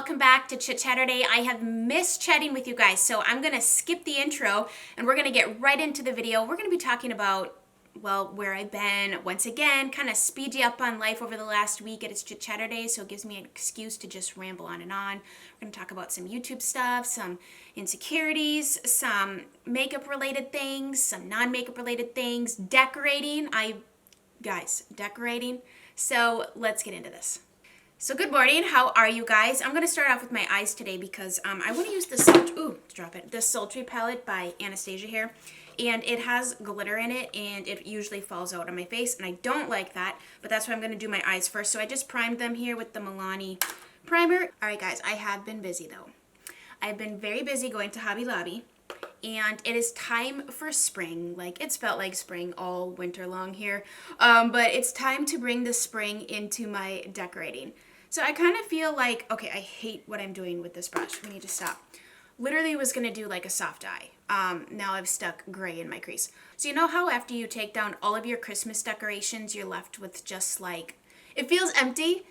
welcome back to Chit-Chat today. I have missed chatting with you guys, so I'm going to skip the intro and we're going to get right into the video. We're going to be talking about, well, where I've been, once again, kind of speed you up on life over the last week. It's Chit-Chat Day, so it gives me an excuse to just ramble on and on. We're going to talk about some YouTube stuff, some insecurities, some makeup-related things, some non-makeup related things, decorating. Decorating. So let's get into this. So good morning, how are you guys? I'm going to start off with my eyes today because I want to use this Sultry palette by Anastasia here. And it has glitter in it and it usually falls out on my face and I don't like that. But that's why I'm going to do my eyes first. So I just primed them here with the Milani primer. Alright guys, I have been busy though. I've been very busy going to Hobby Lobby. And it is time for spring. Like, it's felt like spring all winter long here. But it's time to bring the spring into my decorating. So I kind of feel like, okay, I hate what I'm doing with this brush. We need to stop. Literally was going to do like a soft eye. Now I've stuck gray in my crease. So you know how after you take down all of your Christmas decorations, you're left with just like, it feels empty?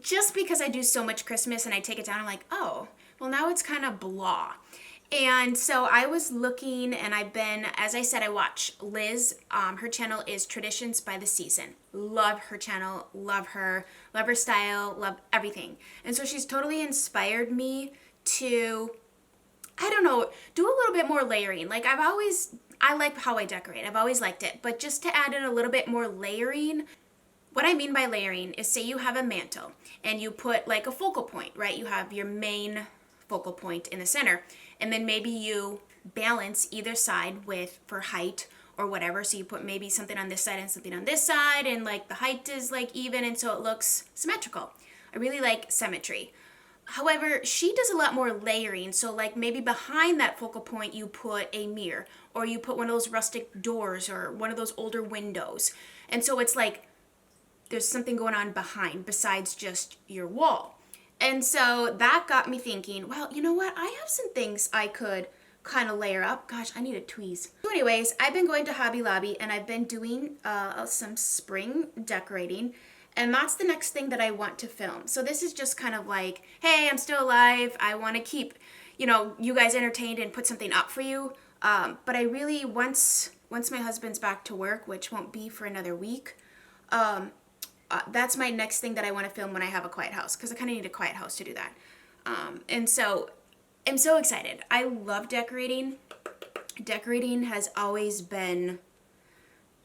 Just because I do so much Christmas and I take it down, I'm like, oh, well now it's kind of blah. And so I was looking and I've been, as I said, I watch Liz. Her channel is Traditions by the Season. Love her channel, love her style, love everything. And so she's totally inspired me to, I don't know, do a little bit more layering. Like I like how I decorate. I've always liked it. But just to add in a little bit more layering. What I mean by layering is, say you have a mantle and you put like a focal point, right? You have your main focal point in the center. And then maybe you balance either side with, for height or whatever. So you put maybe something on this side and something on this side, and like the height is like even, and so it looks symmetrical. I really like symmetry. However, she does a lot more layering. So like maybe behind that focal point you put a mirror, or you put one of those rustic doors or one of those older windows. And so it's like there's something going on behind besides just your wall. And so that got me thinking, well, you know what? I have some things I could kind of layer up. Gosh, I need a tweeze. So anyways, I've been going to Hobby Lobby and I've been doing some spring decorating. And that's the next thing that I want to film. So this is just kind of like, hey, I'm still alive. I want to keep, you guys entertained and put something up for you. But I really, once my husband's back to work, which won't be for another week, that's my next thing that I want to film when I have a quiet house, because I kind of need a quiet house to do that. And so I'm so excited. I love decorating. Decorating has always been,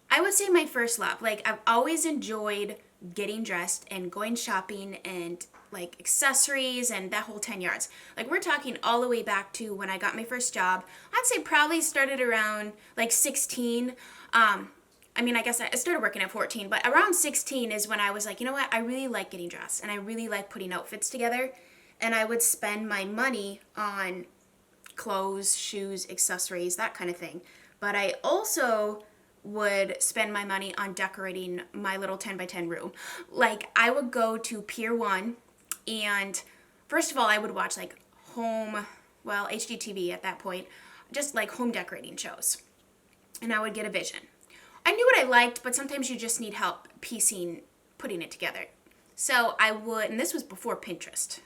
I would say, my first love. Like, I've always enjoyed getting dressed and going shopping and like accessories and that whole 10 yards. Like, we're talking all the way back to when I got my first job. I'd say probably started around like 16. I guess I started working at 14, but around 16 is when I was like, you know what? I really like getting dressed and I really like putting outfits together. And I would spend my money on clothes, shoes, accessories, that kind of thing. But I also would spend my money on decorating my little 10 by 10 room. Like, I would go to Pier 1 and first of all, I would watch like HGTV at that point, just like home decorating shows. And I would get a vision. I knew what I liked, but sometimes you just need help putting it together. So I would, and this was before Pinterest.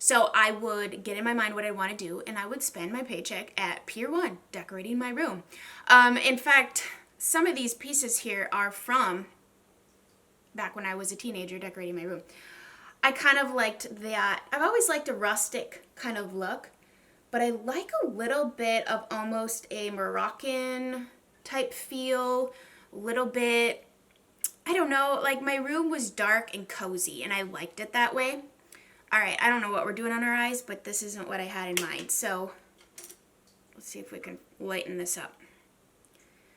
So I would get in my mind what I want to do, and I would spend my paycheck at Pier 1 decorating my room. In fact, some of these pieces here are from back when I was a teenager decorating my room. I kind of liked that. I've always liked a rustic kind of look, but I like a little bit of almost a Moroccan type feel. Little bit, I don't know, like my room was dark and cozy and I liked it that way. Alright, I don't know what we're doing on our eyes, but this isn't what I had in mind. So let's see if we can lighten this up.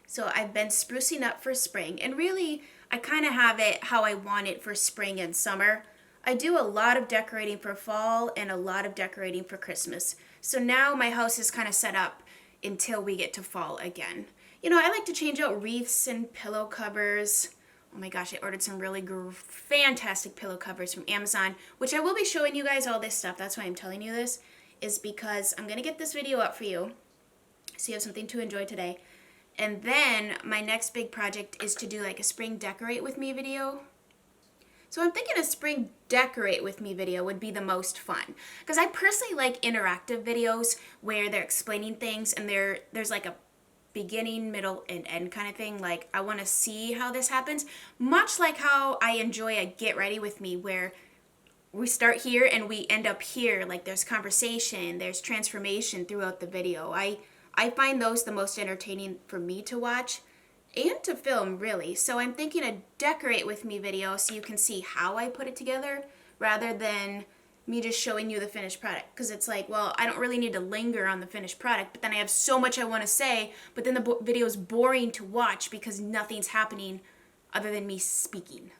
So I've been sprucing up for spring, and really I kind of have it how I want it for spring and summer. I do a lot of decorating for fall and a lot of decorating for Christmas. So now my house is kind of set up until we get to fall again. I like to change out wreaths and pillow covers. Oh my gosh, I ordered some really fantastic pillow covers from Amazon, which I will be showing you guys all this stuff. That's why I'm telling you this, is because I'm going to get this video up for you so you have something to enjoy today. And then my next big project is to do like a spring decorate with me video. So I'm thinking a spring decorate with me video would be the most fun. Because I personally like interactive videos where they're explaining things and there's like a beginning, middle, and end kind of thing. Like, I want to see how this happens. Much like how I enjoy a get ready with me where we start here and we end up here. Like, there's conversation, there's transformation throughout the video. I find those the most entertaining for me to watch and to film, really. So I'm thinking a decorate with me video so you can see how I put it together rather than me just showing you the finished product. Because it's like, well, I don't really need to linger on the finished product, but then I have so much I want to say, but then the video is boring to watch because nothing's happening other than me speaking.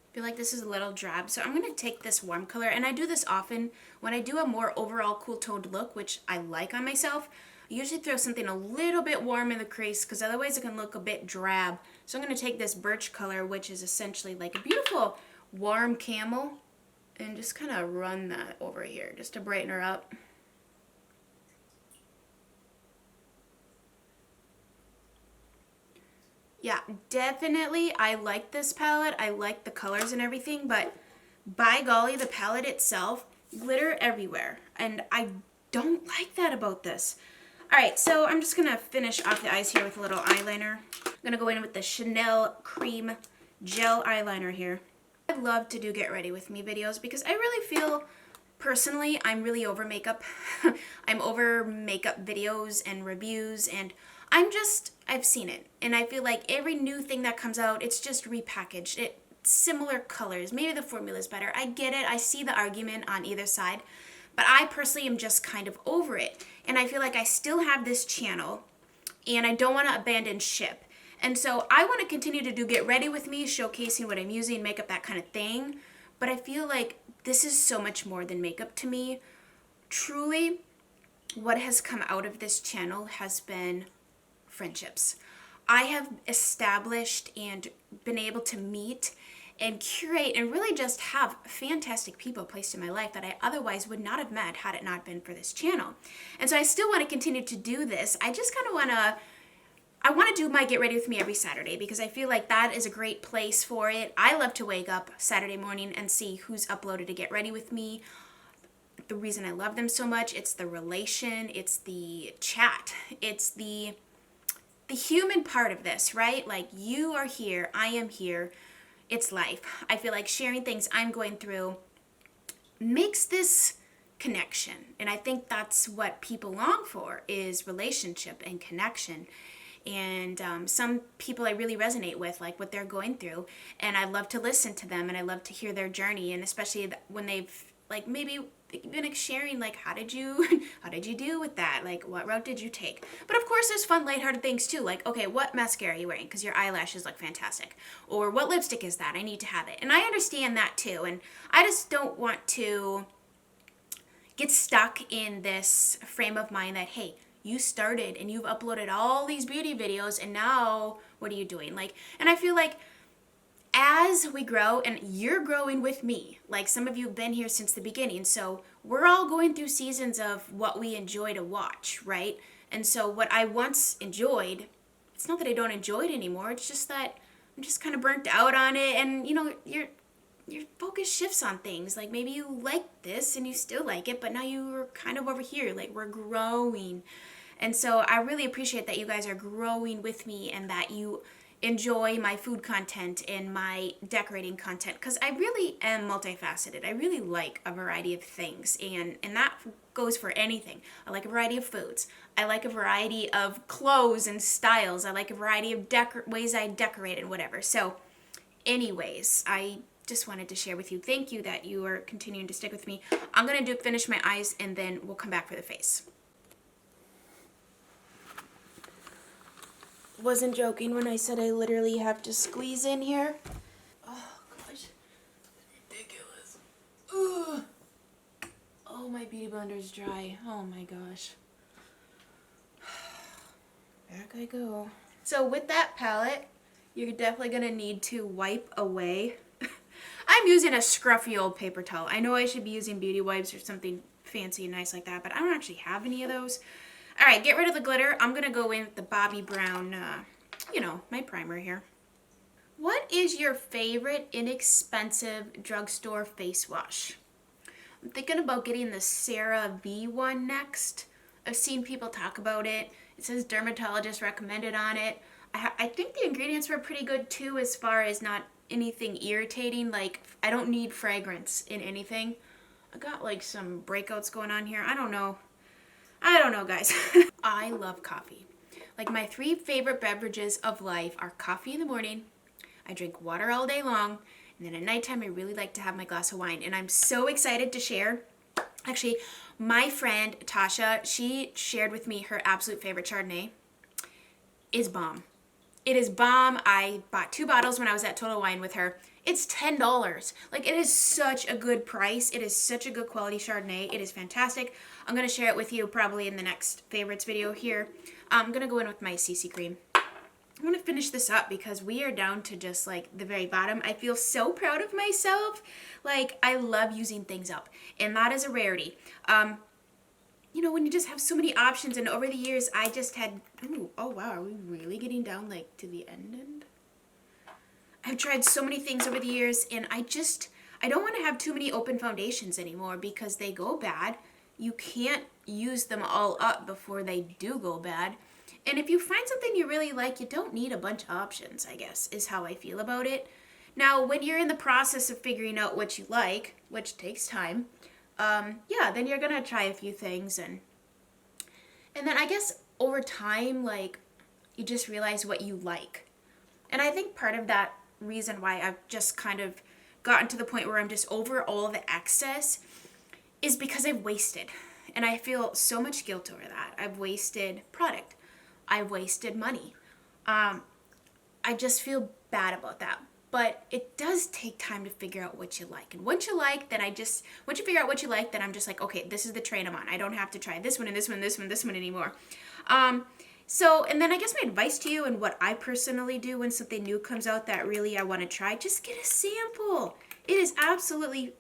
I feel like this is a little drab, so I'm going to take this warm color, and I do this often when I do a more overall cool toned look, which I like on myself. I usually throw something a little bit warm in the crease because otherwise it can look a bit drab. So I'm going to take this birch color, which is essentially like a beautiful warm camel, and just kind of run that over here just to brighten her up. Yeah, definitely I like this palette. I like the colors and everything, but by golly, the palette itself, glitter everywhere. And I don't like that about this. All right, so I'm just gonna finish off the eyes here with a little eyeliner. I'm gonna go in with the Chanel Cream Gel Eyeliner here. I love to do get ready with me videos because I really feel, personally, I'm really over makeup. I'm over makeup videos and reviews, and I've seen it. And I feel like every new thing that comes out, it's just repackaged. Similar colors. Maybe the formula is better. I get it. I see the argument on either side. But I personally am just kind of over it. And I feel like I still have this channel and I don't want to abandon ship. And so I want to continue to do get ready with me, showcasing what I'm using, makeup, that kind of thing. But I feel like this is so much more than makeup to me. Truly, what has come out of this channel has been friendships. I have established and been able to meet and curate and really just have fantastic people placed in my life that I otherwise would not have met had it not been for this channel. And so I still want to continue to do this. I just kind of want to do my Get Ready With Me every Saturday because I feel like that is a great place for it. I love to wake up Saturday morning and see who's uploaded to Get Ready With Me. The reason I love them so much, it's the relation, it's the chat, it's the human part of this, right? Like, you are here, I am here, it's life. I feel like sharing things I'm going through makes this connection. And I think that's what people long for, is relationship and connection. And some people I really resonate with, like what they're going through. And I love to listen to them and I love to hear their journey. And especially when they've like maybe been sharing like, how did you deal with that? Like, what route did you take? But of course there's fun lighthearted things too. Like, okay, what mascara are you wearing? Because your eyelashes look fantastic. Or what lipstick is that? I need to have it. And I understand that too. And I just don't want to get stuck in this frame of mind that, hey, you started and you've uploaded all these beauty videos and now what are you doing? Like, and I feel like as we grow, and you're growing with me, like some of you have been here since the beginning, so we're all going through seasons of what we enjoy to watch, right? And so what I once enjoyed, it's not that I don't enjoy it anymore, it's just that I'm just kind of burnt out on it, and you know, your focus shifts on things. Like maybe you like this and you still like it, but now you're kind of over here, like we're growing. And so I really appreciate that you guys are growing with me and that you enjoy my food content and my decorating content, because I really am multifaceted. I really like a variety of things, and that goes for anything. I like a variety of foods. I like a variety of clothes and styles. I like a variety of ways I decorate and whatever. So anyways, I just wanted to share with you. Thank you that you are continuing to stick with me. I'm going to finish my eyes and then we'll come back for the face. Wasn't joking when I said I literally have to squeeze in here. Oh gosh, ridiculous. Ugh. Oh, my beauty blender's dry. Oh my gosh. Back I go. So with that palette, you're definitely gonna need to wipe away. I'm using a scruffy old paper towel. I know I should be using beauty wipes or something fancy and nice like that, but I don't actually have any of those. All right, get rid of the glitter. I'm going to go in with the Bobbi Brown, my primer here. What is your favorite inexpensive drugstore face wash? I'm thinking about getting the CeraVe one next. I've seen people talk about it. It says dermatologist recommended on it. I think the ingredients were pretty good too, as far as not anything irritating. Like, I don't need fragrance in anything. I got like some breakouts going on here. I don't know, guys. I love coffee. Like, my 3 favorite beverages of life are coffee in the morning, I drink water all day long, and then at nighttime I really like to have my glass of wine. And I'm so excited to share. Actually, my friend Tasha, she shared with me her absolute favorite Chardonnay is bomb. It is bomb. I bought 2 bottles when I was at Total Wine with her. It's $10. Like, it is such a good price. It is such a good quality Chardonnay. It is fantastic. I'm going to share it with you probably in the next favorites video here. I'm going to go in with my CC cream. I'm going to finish this up because we are down to just like the very bottom. I feel so proud of myself. Like, I love using things up, and that is a rarity. When you just have so many options, and over the years I just had, oh wow, are we really getting down like to the end? I've tried so many things over the years, and I don't want to have too many open foundations anymore because they go bad. You can't use them all up before they do go bad. And if you find something you really like, you don't need a bunch of options, I guess, is how I feel about it. Now, when you're in the process of figuring out what you like, which takes time, then you're going to try a few things. And then I guess over time, like, you just realize what you like. And I think part of that reason why I've just kind of gotten to the point where I'm just over all the excess is because I've wasted. And I feel so much guilt over that. I've wasted product. I wasted money. I just feel bad about that. But it does take time to figure out what you like. And once you figure out what you like, then I'm just like, okay, this is the train I'm on. I don't have to try this one and this one, this one, this one anymore. And then I guess my advice to you and what I personally do when something new comes out that really I want to try, just get a sample. It is absolutely,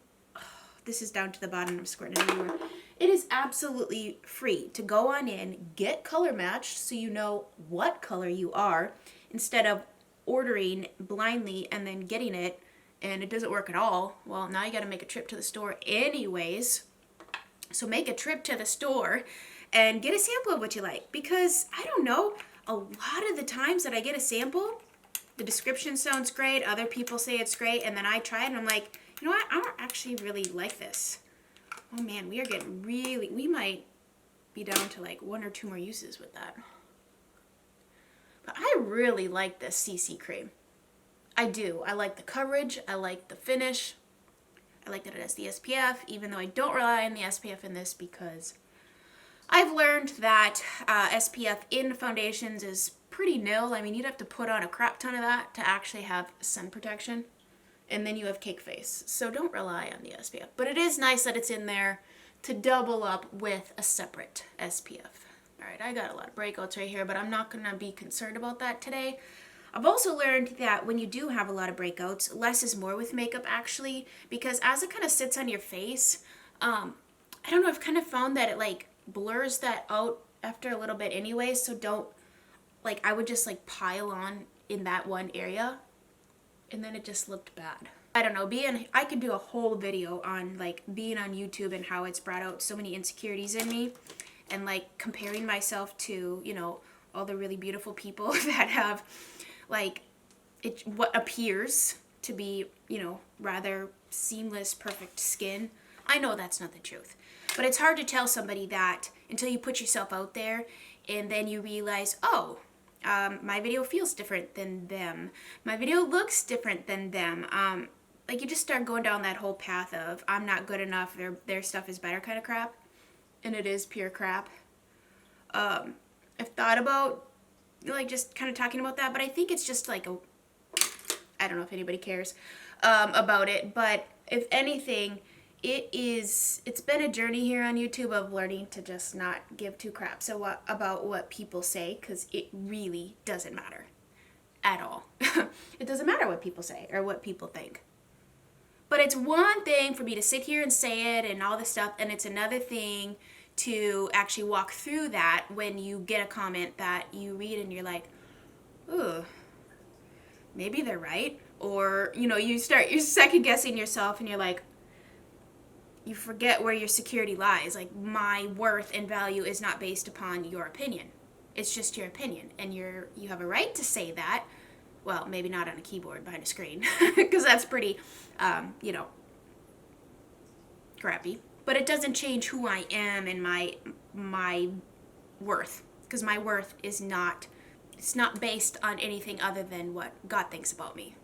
this is down to the bottom, I'm squirting it everywhere. It is absolutely free to go on in, get color matched so you know what color you are, instead of ordering blindly and then getting it and it doesn't work at all. Well, now you got to make a trip to the store anyways. So make a trip to the store and get a sample of what you like, because I don't know, a lot of the times that I get a sample, the description sounds great, other people say it's great, and then I try it and I'm like, you know what, I don't actually really like this. Oh man, we might be down to like 1 or 2 more uses with that. But I really like this CC cream. I do. I like the coverage. I like the finish. I like that it has the SPF, even though I don't rely on the SPF in this because I've learned that SPF in foundations is pretty nil. I mean, you'd have to put on a crap ton of that to actually have sun protection. And then you have cake face. So don't rely on the SPF. But it is nice that it's in there to double up with a separate SPF. All right, I got a lot of breakouts right here, but I'm not going to be concerned about that today. I've also learned that when you do have a lot of breakouts, less is more with makeup actually, because as it kind of sits on your face, I don't know, I've kind of found that it like blurs that out after a little bit anyway, so don't, like, I would just like pile on in that one area, and then it just looked bad. I don't know, I could do a whole video on like being on YouTube and how it's brought out so many insecurities in me, and like comparing myself to, all the really beautiful people that have like what appears to be, rather seamless, perfect skin. I know that's not the truth, but it's hard to tell somebody that until you put yourself out there and then you realize, oh, my video feels different than them. My video looks different than them. Like, you just start going down that whole path of I'm not good enough, their stuff is better kind of crap. And it is pure crap. I've thought about like just kind of talking about that, but I think it's just like I don't know if anybody cares about it, but if anything, it's been a journey here on YouTube of learning to just not give two craps about what people say, because it really doesn't matter at all. It doesn't matter what people say or what people think. But it's one thing for me to sit here and say it and all this stuff, and it's another thing to actually walk through that when you get a comment that you read and you're like, ooh, maybe they're right. Or, you're second guessing yourself and you're like, you forget where your security lies. Like, my worth and value is not based upon your opinion. It's just your opinion. And you have a right to say that. Well, maybe not on a keyboard behind a screen, because that's pretty, crappy. But it doesn't change who I am and my worth, because my worth is not, it's not based on anything other than what God thinks about me.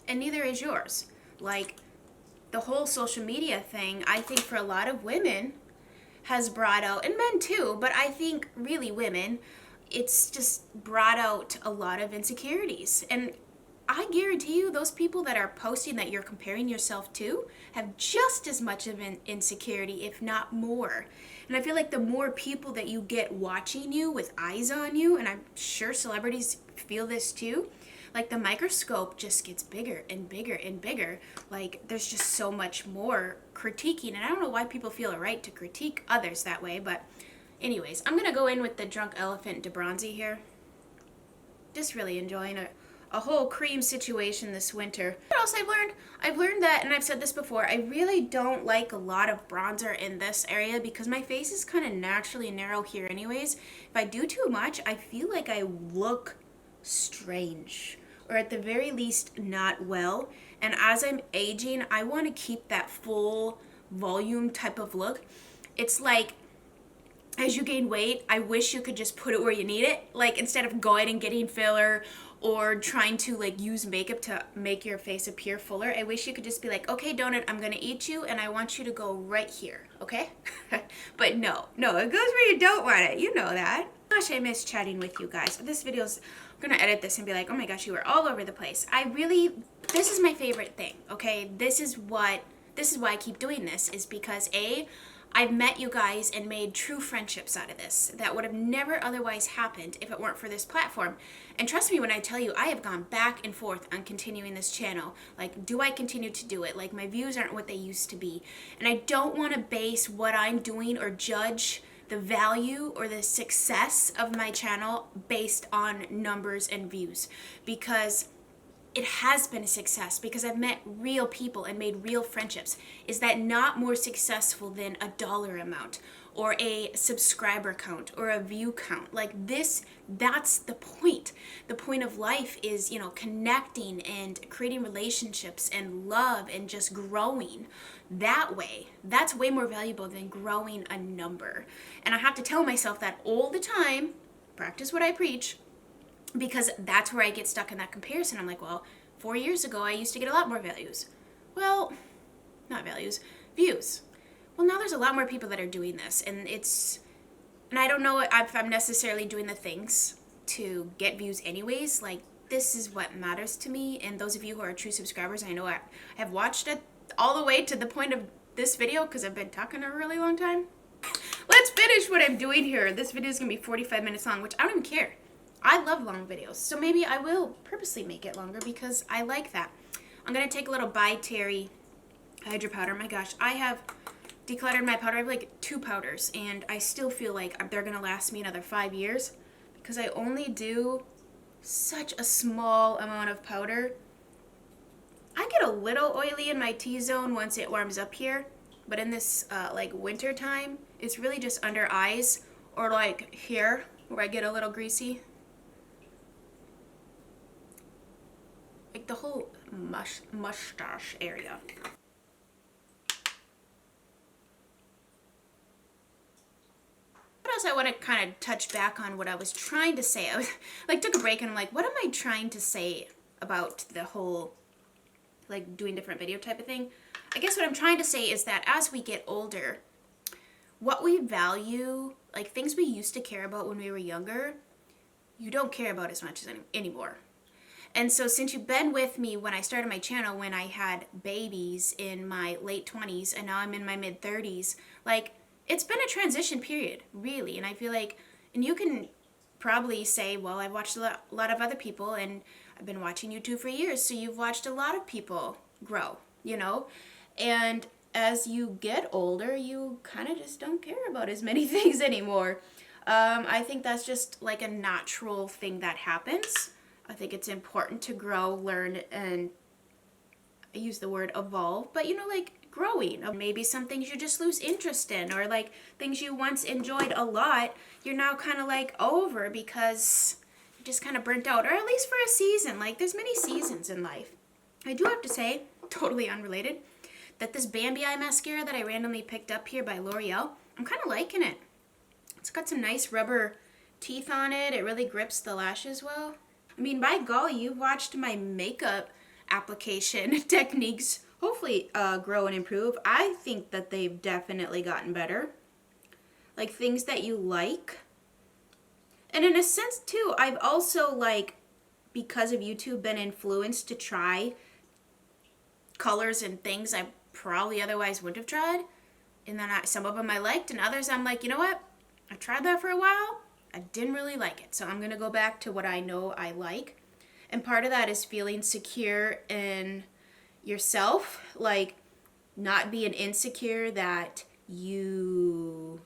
And neither is yours. Like, the whole social media thing, I think for a lot of women has brought out, and men too, but I think really women, it's just brought out a lot of insecurities. And I guarantee you those people that are posting that you're comparing yourself to have just as much of an insecurity, if not more. And I feel like the more people that you get watching you with eyes on you, and I'm sure celebrities feel this too, like the microscope just gets bigger and bigger and bigger. Like, there's just so much more critiquing, and I don't know why people feel a right to critique others that way, but anyways, I'm gonna go in with the Drunk Elephant de Bronzy here. Just really enjoying a whole cream situation this winter. What else I've learned? I've learned that, and I've said this before, I really don't like a lot of bronzer in this area because my face is kind of naturally narrow here anyways. If I do too much, I feel like I look strange, or at the very least not well. And as I'm aging, I want to keep that full volume type of look. It's like, as you gain weight, I wish you could just put it where you need it. Like, instead of going and getting filler or trying to like use makeup to make your face appear fuller, I wish you could just be like, okay, donut, I'm gonna eat you and I want you to go right here, okay? But no, it goes where you don't want it. You know that. Gosh, I miss chatting with you guys. This video's, I'm gonna edit this and be like, oh my gosh, you were all over the place. This is my favorite thing, okay? This is why I keep doing this, is because I've met you guys and made true friendships out of this that would have never otherwise happened if it weren't for this platform. And trust me when I tell you, I have gone back and forth on continuing this channel. Like, do I continue to do it? Like, my views aren't what they used to be. And I don't want to base what I'm doing or judge the value or the success of my channel based on numbers and views, because it has been a success, because I've met real people and made real friendships. Is that not more successful than a dollar amount or a subscriber count or a view count? Like this, that's the point. The point of life is, connecting and creating relationships and love and just growing that way. That's way more valuable than growing a number. And I have to tell myself that all the time, practice what I preach, because that's where I get stuck in that comparison. I'm like, well, 4 years ago, I used to get a lot more views. Well, not values, views. Well, now there's a lot more people that are doing this, and I don't know if I'm necessarily doing the things to get views anyways. Like, this is what matters to me, and those of you who are true subscribers, I know I have watched it all the way to the point of this video, because I've been talking a really long time. Let's finish what I'm doing here. This video is going to be 45 minutes long, which I don't even care. I love long videos, so maybe I will purposely make it longer because I like that. I'm going to take a little By Terry Hydro Powder. My gosh, I have decluttered my powder. I have like 2 powders, and I still feel like they're going to last me another 5 years because I only do such a small amount of powder. I get a little oily in my T-zone once it warms up here, but in this like winter time, it's really just under eyes or like here where I get a little greasy. Like the whole mustache area. What else I want to kind of touch back on what I was trying to say. I was like took a break and I'm like, what am I trying to say about the whole like doing different video type of thing? I guess what I'm trying to say is that as we get older, what we value, like things we used to care about when we were younger, you don't care about as much as anymore. And so since you've been with me when I started my channel, when I had babies in my late 20s and now I'm in my mid 30s, like it's been a transition period, really. And I feel like, and you can probably say, well, I've watched a lot of other people and I've been watching YouTube for years. So you've watched a lot of people grow, you know? And as you get older, you kind of just don't care about as many things anymore. I think that's just like a natural thing that happens. I think it's important to grow, learn, and I use the word evolve, but you know, like growing. Maybe some things you just lose interest in, or like things you once enjoyed a lot, you're now kind of like over because you just kind of burnt out, or at least for a season. Like there's many seasons in life. I do have to say, totally unrelated, that this Bambi Eye mascara that I randomly picked up here by L'Oreal, I'm kind of liking it. It's got some nice rubber teeth on it. It really grips the lashes well. I mean, by golly, you've watched my makeup application techniques hopefully grow and improve. I think that they've definitely gotten better. Like things that you like. And in a sense too, I've also like, because of YouTube, been influenced to try colors and things I probably otherwise wouldn't have tried. And then some of them I liked, and others I'm like, you know what? I tried that for a while. I didn't really like it. So I'm going to go back to what I know I like. And part of that is feeling secure in yourself. Like not being insecure that you...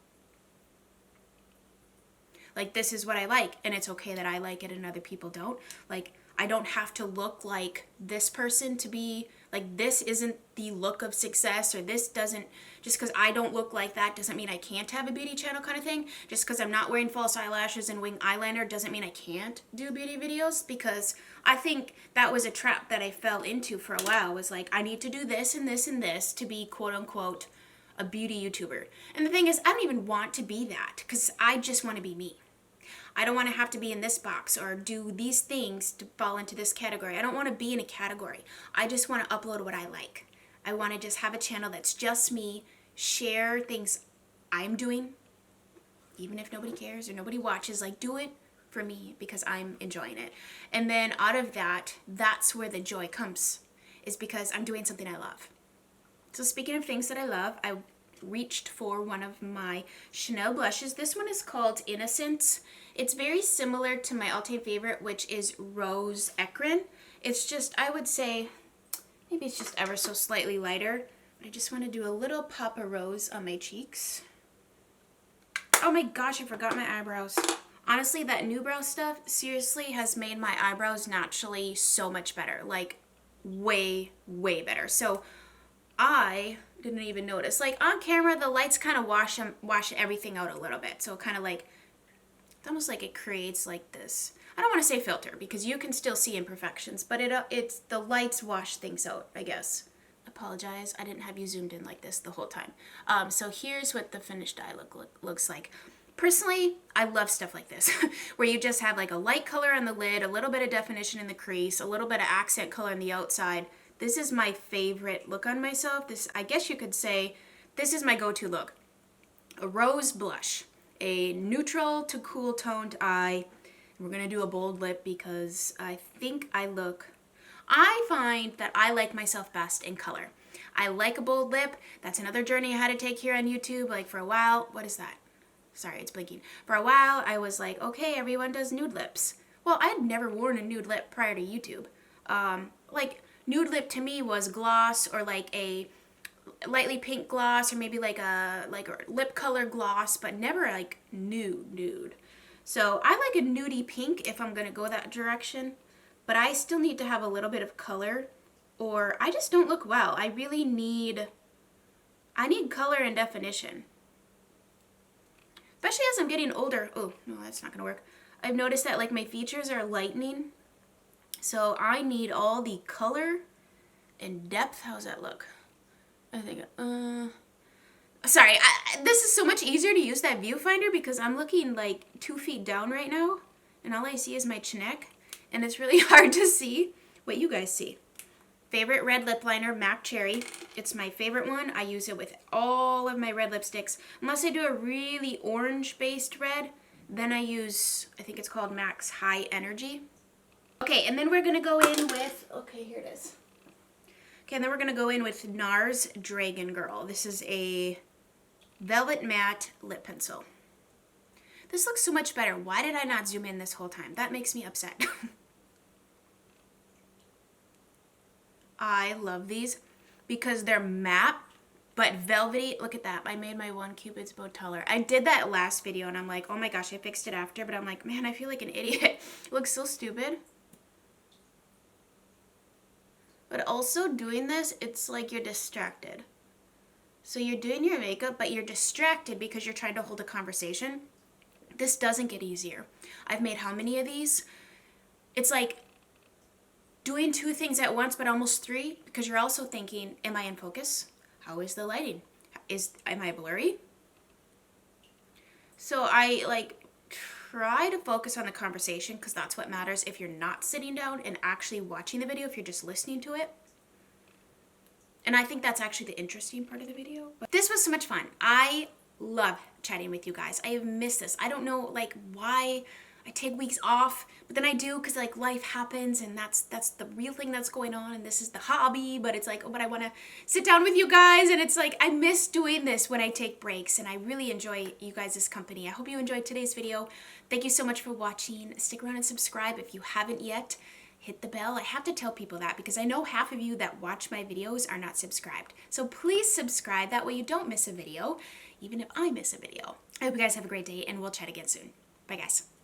Like this is what I like. And it's okay that I like it and other people don't. Like I don't have to look like this person to be... Like this isn't the look of success, or this doesn't, just because I don't look like that doesn't mean I can't have a beauty channel kind of thing. Just because I'm not wearing false eyelashes and wing eyeliner doesn't mean I can't do beauty videos, because I think that was a trap that I fell into for a while, was like, I need to do this and this and this to be quote unquote a beauty YouTuber. And the thing is, I don't even want to be that, because I just want to be me. I don't want to have to be in this box or do these things to fall into this category. I don't want to be in a category. I just want to upload what I like. I want to just have a channel that's just me, share things I'm doing, even if nobody cares or nobody watches. Like, do it for me because I'm enjoying it. And then out of that, that's where the joy comes, is because I'm doing something I love. So speaking of things that I love, I reached for one of my Chanel blushes. This one is called Innocence. It's very similar to my all-time favorite, which is Rose Ecrin. It's just, I would say, maybe it's just ever so slightly lighter. But I just want to do a little pop of rose on my cheeks. Oh my gosh, I forgot my eyebrows. Honestly, that new brow stuff seriously has made my eyebrows naturally so much better. Like, way, way better. So, I didn't even notice. Like on camera, the lights kind of wash everything out a little bit. So kind of like, it's almost like it creates like this. I don't want to say filter because you can still see imperfections, but it's the lights wash things out, I guess. Apologize, I didn't have you zoomed in like this the whole time. So here's what the finished eye looks like. Personally, I love stuff like this, where you just have like a light color on the lid, a little bit of definition in the crease, a little bit of accent color on the outside. This is my favorite look on myself. This, I guess you could say, this is my go-to look. A rose blush, a neutral to cool toned eye. We're gonna do a bold lip because I find that I like myself best in color. I like a bold lip. That's another journey I had to take here on YouTube. Like for a while, what is that? Sorry, it's blinking. For a while, I was like, okay, everyone does nude lips. Well, I had never worn a nude lip prior to YouTube. Nude lip to me was gloss, or like a lightly pink gloss, or maybe like a lip color gloss, but never like nude. So I like a nudie pink if I'm gonna go that direction, but I still need to have a little bit of color, or I just don't look well. I need color and definition. Especially as I'm getting older. Oh, no, that's not gonna work. I've noticed that like my features are lightening. So I need all the color and depth. How's that look? I think, sorry, this is so much easier to use that viewfinder because I'm looking like 2 feet down right now and all I see is my chin neck, and it's really hard to see what you guys see. Favorite red lip liner, MAC Cherry. It's my favorite one. I use it with all of my red lipsticks. Unless I do a really orange-based red, then I use, I think it's called MAC's High Energy. Okay, and then we're going to go in with, okay, here it is. Okay, and then we're going to go in with NARS Dragon Girl. This is a velvet matte lip pencil. This looks so much better. Why did I not zoom in this whole time? That makes me upset. I love these because they're matte but velvety. Look at that. I made my one Cupid's bow taller. I did that last video and I'm like, oh my gosh, I fixed it after, but I'm like, man, I feel like an idiot. It looks so stupid. But also doing this, it's like you're distracted. So you're doing your makeup, but you're distracted because you're trying to hold a conversation. This doesn't get easier. I've made how many of these? It's like doing two things at once, but almost three, because you're also thinking, am I in focus? How is the lighting? Am I blurry? So I like try to focus on the conversation because that's what matters if you're not sitting down and actually watching the video, if you're just listening to it. And I think that's actually the interesting part of the video. But this was so much fun. I love chatting with you guys. I have missed this. I don't know like why I take weeks off, but then I do because like life happens and that's the real thing that's going on and this is the hobby, but it's like, oh, but I want to sit down with you guys and it's like I miss doing this when I take breaks and I really enjoy you guys' company. I hope you enjoyed today's video. Thank you so much for watching. Stick around and subscribe if you haven't yet. Hit the bell. I have to tell people that because I know half of you that watch my videos are not subscribed. So please subscribe. That way you don't miss a video, even if I miss a video. I hope you guys have a great day and we'll chat again soon. Bye guys.